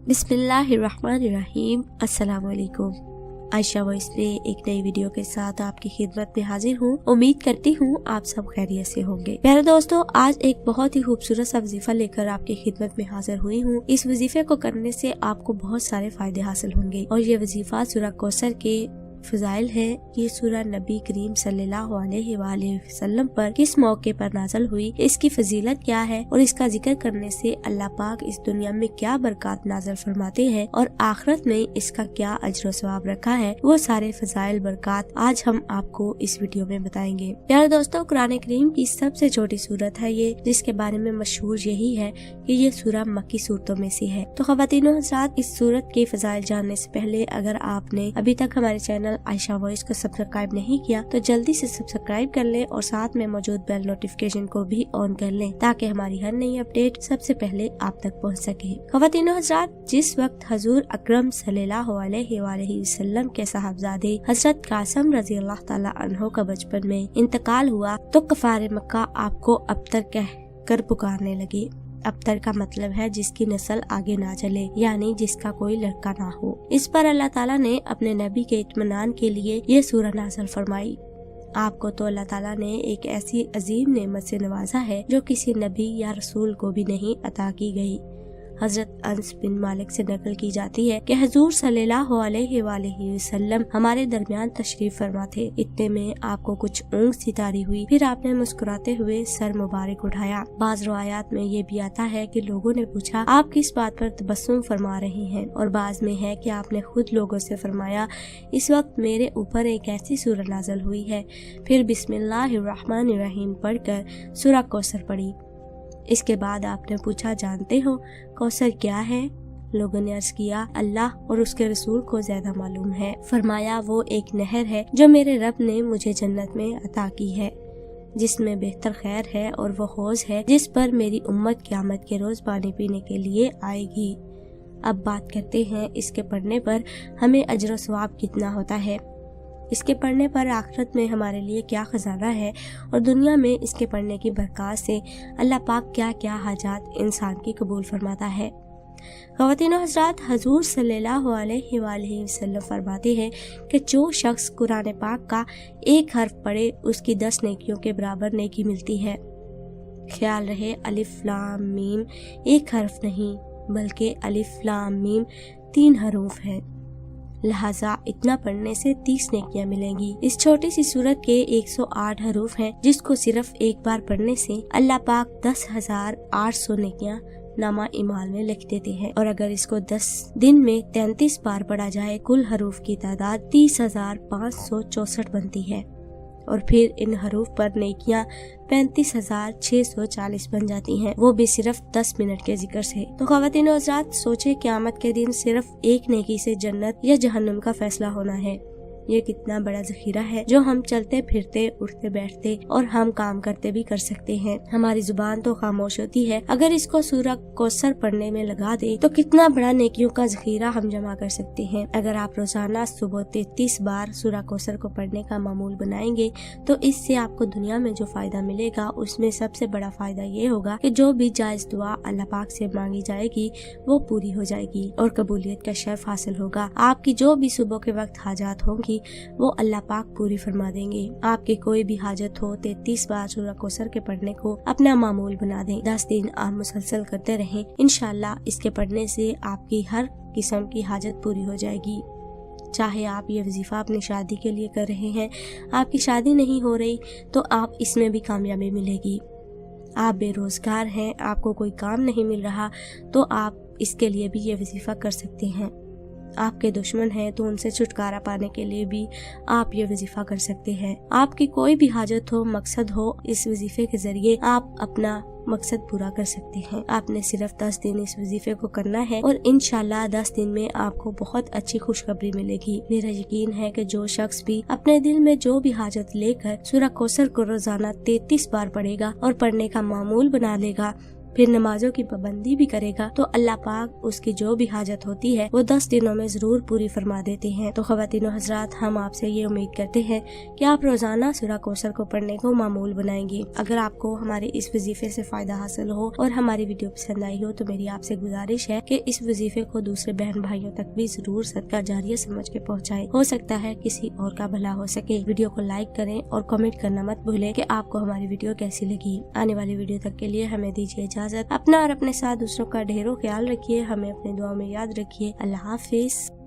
बिस्मिल्लाहिर्रहमानिर्रहीम। अस्सलाम वालेकुम। आयशा वॉइस में एक नई वीडियो के साथ आपकी खिदमत में हाजिर हूँ। उम्मीद करती हूँ आप सब खैरियत से होंगे। प्यारे दोस्तों, आज एक बहुत ही खूबसूरत सा वजीफा लेकर आपकी खिदमत में हाजिर हुई हूँ। इस वजीफे को करने से आपको बहुत सारे फायदे हासिल होंगे और ये वजीफा सूरह कौसर के फजाइल है। ये सूरह नबी करीम सल्लल्लाहु अलैहि वसल्लम पर किस मौके पर नाज़िल हुई, इसकी फजीलत क्या है और इसका जिक्र करने से अल्लाह पाक इस दुनिया में क्या बरकत नाज़िल फरमाते हैं और आखिरत में इसका क्या अजर सवाब रखा है, वो सारे फजाइल बरकत आज हम आपको इस वीडियो में बताएंगे। प्यारे दोस्तों, कुरान करीम की सबसे छोटी सूरत है ये, जिसके बारे में मशहूर यही है कि ये सूरह मक्की सूरतों में से है। तो ख़वातीनो हज़रात, इस सूरत के फजाइल जानने से पहले अगर आपने अभी तक हमारे चैनल आयशा वॉइस को सब्सक्राइब नहीं किया तो जल्दी से सब्सक्राइब कर लें और साथ में मौजूद बेल नोटिफिकेशन को भी ऑन कर लें ताकि हमारी हर नई अपडेट सबसे पहले आप तक पहुंच सके। ख़वातीनो हज़रात, जिस वक्त हजूर अकरम सल्लल्लाहु अलैहि वसल्लम के साहबजादे हजरत कासिम रज़ी अल्लाह ताला अन्हो का बचपन में इंतकाल हुआ तो कफारे मक्का आपको अबतर कह कर पुकारने लगे। अबतर का मतलब है जिसकी नस्ल आगे ना चले, यानी जिसका कोई लड़का ना हो। इस पर अल्लाह ताला ने अपने नबी के इत्मीनान के लिए ये सूरह नाज़िल फरमाई। आपको तो अल्लाह ताला ने एक ऐसी अजीम नेमत से नवाजा है जो किसी नबी या रसूल को भी नहीं अता की गई। हजरत अनस बिन मालिक से नकल की जाती है कि हुजूर सल्लल्लाहु अलैहि वसल्लम हमारे दरमियान तशरीफ फरमा थे। इतने में आपको कुछ ऊँग सी तारी हुई, फिर आपने मुस्कुराते हुए सर मुबारक उठाया। बाज रवायात में ये भी आता है कि लोगों ने पूछा आप किस बात पर तबस्सुम फरमा रही हैं, और बाज में है कि आपने खुद लोगों से फरमाया इस वक्त मेरे ऊपर एक ऐसी सूरह नाज़िल हुई है। फिर बिस्मिल्लाहिर्रहमानिर्रहीम पढ़कर सूरह कौसर पढ़ी। इसके बाद आपने पूछा जानते हो कौसर क्या है? लोगों ने अर्ज किया अल्लाह और उसके रसूल को ज्यादा मालूम है। फरमाया वो एक नहर है जो मेरे रब ने मुझे जन्नत में अता की है, जिसमें बेहतर खैर है, और वो हौज है जिस पर मेरी उम्मत क़यामत के रोज पानी पीने के लिए आएगी। अब बात करते हैं इसके पढ़ने पर हमें अजर सवाब कितना होता है। इसके पढ़ने पर आखिरत में हमारे लिए क्या खजाना है और दुनिया में इसके पढ़ने की बरकत से अल्लाह पाक क्या क्या हाजात इंसान की कबूल फरमाता है। ख़वातीनो हज़रात, हजूर सल्लल्लाहु अलैहि वसल्लम फरमाते हैं कि जो शख्स कुरान पाक का एक हर्फ पढ़े उसकी 10 नेकियों के बराबर नेकी मिलती है। ख्याल रहे, अलिफ लाम मीम एक हर्फ नहीं बल्कि अलिफ लाम मीम 3 हरूफ है, लिहाजा इतना पढ़ने से 30 नेकियां मिलेंगी। इस छोटी सी सूरत के 108 हरूफ हैं, जिसको सिर्फ एक बार पढ़ने से अल्लाह पाक 10,800 नेकियां नामा इमाल में लिख देते हैं, और अगर इसको 10 दिन में 33 बार पढ़ा जाए कुल हरूफ की तादाद 30,564 बनती है, और फिर इन हरूफ पर नेकियां 35,640 बन जाती हैं, वो भी सिर्फ 10 मिनट के जिक्र से। तो ख़वातीनो हज़रात, सोचे क़यामत के दिन सिर्फ एक नेकी से जन्नत या जहन्नुम का फैसला होना है। ये कितना बड़ा ज़ख़ीरा है जो हम चलते फिरते उठते बैठते और हम काम करते भी कर सकते हैं। हमारी जुबान तो खामोश होती है, अगर इसको सूरह कौसर पढ़ने में लगा दे तो कितना बड़ा नेकियों का ज़ख़ीरा हम जमा कर सकते हैं। अगर आप रोजाना सुबह 33 बार सूरह कौसर को पढ़ने का मामूल बनाएंगे तो इससे आपको दुनिया में जो फायदा मिलेगा उसमें सबसे बड़ा फायदा ये होगा कि जो भी जायज दुआ अल्लाह पाक से मांगी जाएगी वो पूरी हो जाएगी और कबूलियत का शर्फ हासिल होगा। आपकी जो भी सुबह के वक्त हाजात होंगी वो अल्लाह पाक पूरी फरमा देंगे। आपकी कोई भी हाजत हो 33 बार सूरह कौसर के पढ़ने को अपना मामूल बना दें। 10 दिन आप मुसलसल करते रहें, इंशाल्लाह इसके पढ़ने से आपकी हर किस्म की हाजत पूरी हो जाएगी। चाहे आप ये वजीफा अपनी शादी के लिए कर रहे हैं, आपकी शादी नहीं हो रही तो आप इसमें भी कामयाबी मिलेगी। आप बेरोजगार हैं, आपको कोई काम नहीं मिल रहा तो आप इसके लिए भी ये वजीफा कर सकते हैं। आपके दुश्मन हैं तो उनसे छुटकारा पाने के लिए भी आप ये वजीफा कर सकते हैं। आपकी कोई भी हाजत हो, मकसद हो, इस वजीफे के जरिए आप अपना मकसद पूरा कर सकते हैं। आपने सिर्फ 10 दिन इस वजीफे को करना है और इंशाल्लाह 10 दिन में आपको बहुत अच्छी खुशखबरी मिलेगी। मेरा यकीन है कि जो शख्स भी अपने दिल में जो भी हाजत लेकर सूरह कौसर को रोजाना 33 बार पढ़ेगा और पढ़ने का मामूल बना लेगा फिर नमाजों की पाबंदी भी करेगा तो अल्लाह पाक उसकी जो भी हाजत होती है वो 10 दिनों में जरूर पूरी फरमा देते हैं। तो ख्वातीन व हज़रात, हम आपसे ये उम्मीद करते हैं कि आप रोजाना सूरह कौसर को पढ़ने को मामूल बनाएंगे। अगर आपको हमारे इस वजीफे से फायदा हासिल हो और हमारी वीडियो पसंद आई हो तो मेरी आपसे गुजारिश है कि इस वजीफे को दूसरे बहन भाइयों तक भी जरूर सदका जारिया समझ के पहुँचाए। हो सकता है किसी और का भला हो सके। वीडियो को लाइक करें और कमेंट करना मत भूलें कि आपको हमारी वीडियो कैसी लगी। आने वाली वीडियो तक के लिए हमें दीजिए इजाजत। अपना और अपने साथ दूसरों का ढेरों ख्याल रखिए। हमें अपने दुआ में याद रखिए। अल्लाह हाफिज।